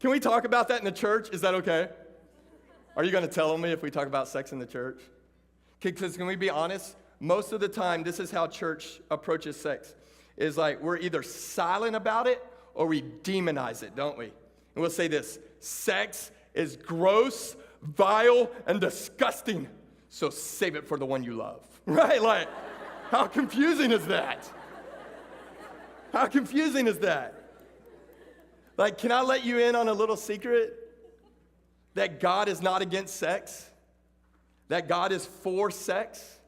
Can we talk about that in the church? Is that okay? Are you going to tell me if we talk about sex in the church? Because can we be honest? Most of the time, this is how church approaches sex. Is like we're either silent about it or we demonize it, don't we? And we'll say this: sex is gross, vile, and disgusting. So save it for the one you love, right? Like, how confusing is that? How confusing is that? Like, can I let you in on a little secret? That God is not against sex. That God is for sex.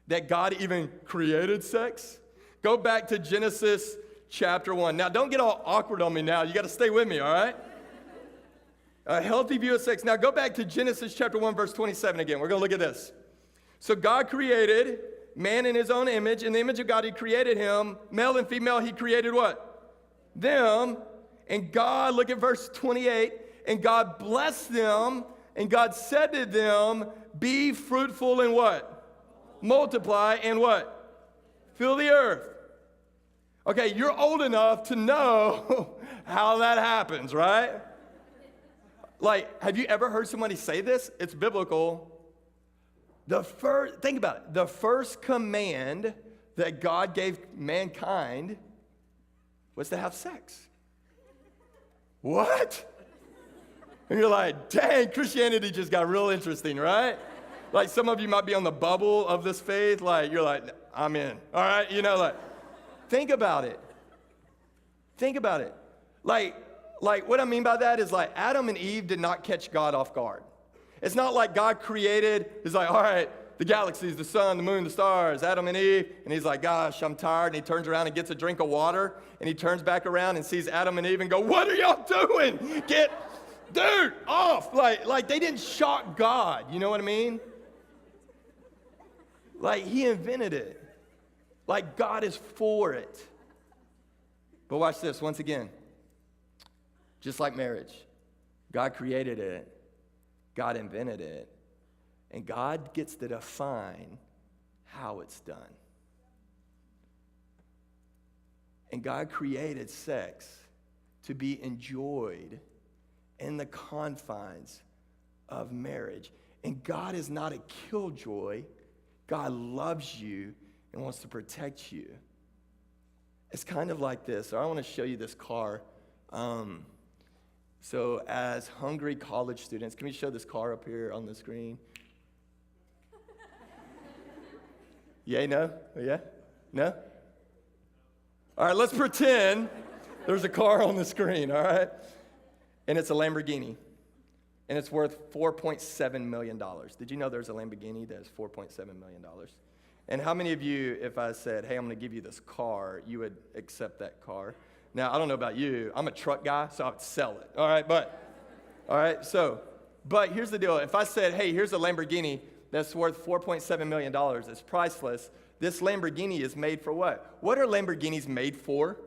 That God even created sex. Go back to Genesis chapter 1. Now, don't get all awkward on me now. You got to stay with me, all right? A healthy view of sex. Now, go back to Genesis chapter 1, verse 27 again. We're going to look at this. So God created man in his own image. In the image of God, he created him. Male and female, he created what? Them. And God, look at verse 28, and God blessed them, and God said to them, be fruitful and what? Multiply and what? Fill the earth. Okay, you're old enough to know how that happens, right? Like, have you ever heard somebody say this? It's biblical. Think about it. The first command that God gave mankind was to have sex. What? And you're like, dang, Christianity just got real interesting, right? Like some of you might be on the bubble of this faith. Like, you're like, I'm in. All right? You know, like, think about it. Think about it. Like what I mean by that is like Adam and Eve did not catch God off guard. It's not like God created, he's like, all right, the galaxies, the sun, the moon, the stars, Adam and Eve. And he's like, gosh, I'm tired. And he turns around and gets a drink of water. And he turns back around and sees Adam and Eve and go, what are y'all doing? Get, dude, off. Like they didn't shock God. You know what I mean? Like he invented it. Like God is for it. But watch this once again. Just like marriage, God created it. God invented it. And God gets to define how it's done. And God created sex to be enjoyed in the confines of marriage. And God is not a killjoy. God loves you and wants to protect you. It's kind of like this. I want to show you this car. So as hungry college students, can we show this car up here on the screen? Yay, no? Yeah? No? All right, let's pretend there's a car on the screen, all right? And it's a Lamborghini. And it's worth $4.7 million. Did you know there's a Lamborghini that's $4.7 million? And how many of you, if I said, hey, I'm going to give you this car, you would accept that car? Now, I don't know about you. I'm a truck guy, so I would sell it. All right, but here's the deal. If I said, hey, here's a Lamborghini that's worth $4.7 million, it's priceless. This Lamborghini is made for what? What are Lamborghinis made for?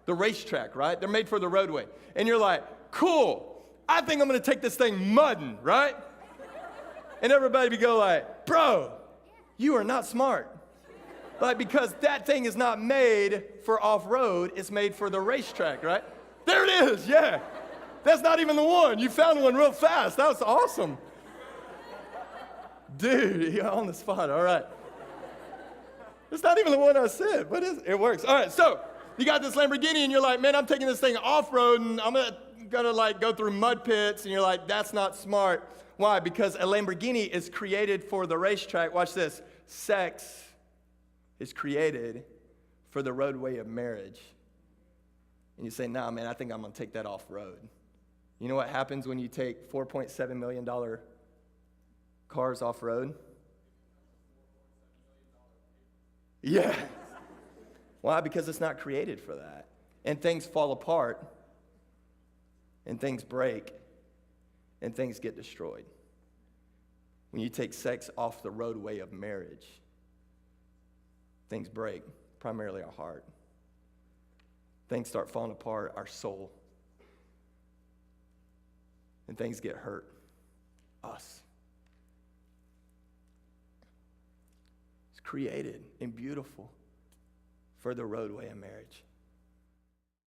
The racetrack, right? They're made for the roadway. And you're like, cool, I think I'm going to take this thing mudding, right? And everybody would go like, bro, you are not smart. Like, because that thing is not made for off-road, it's made for the racetrack, right? There it is, yeah. That's not even the one. You found one real fast. That was awesome. Dude, you're on the spot, all right. It's not even the one I said, but it works. All right, so you got this Lamborghini, and you're like, man, I'm taking this thing off-road, and I'm gonna like go through mud pits, and you're like, that's not smart. Why? Because a Lamborghini is created for the racetrack. Watch this. Sex is created for the roadway of marriage. And you say, nah, man, I think I'm going to take that off-road. You know what happens when you take $4.7 million cars off-road? Yeah. Why? Because it's not created for that. And things fall apart, and things break, and things get destroyed. When you take sex off the roadway of marriage, things break, primarily our heart. Things start falling apart, our soul. And things get hurt, us. It's created and beautiful for the roadway of marriage.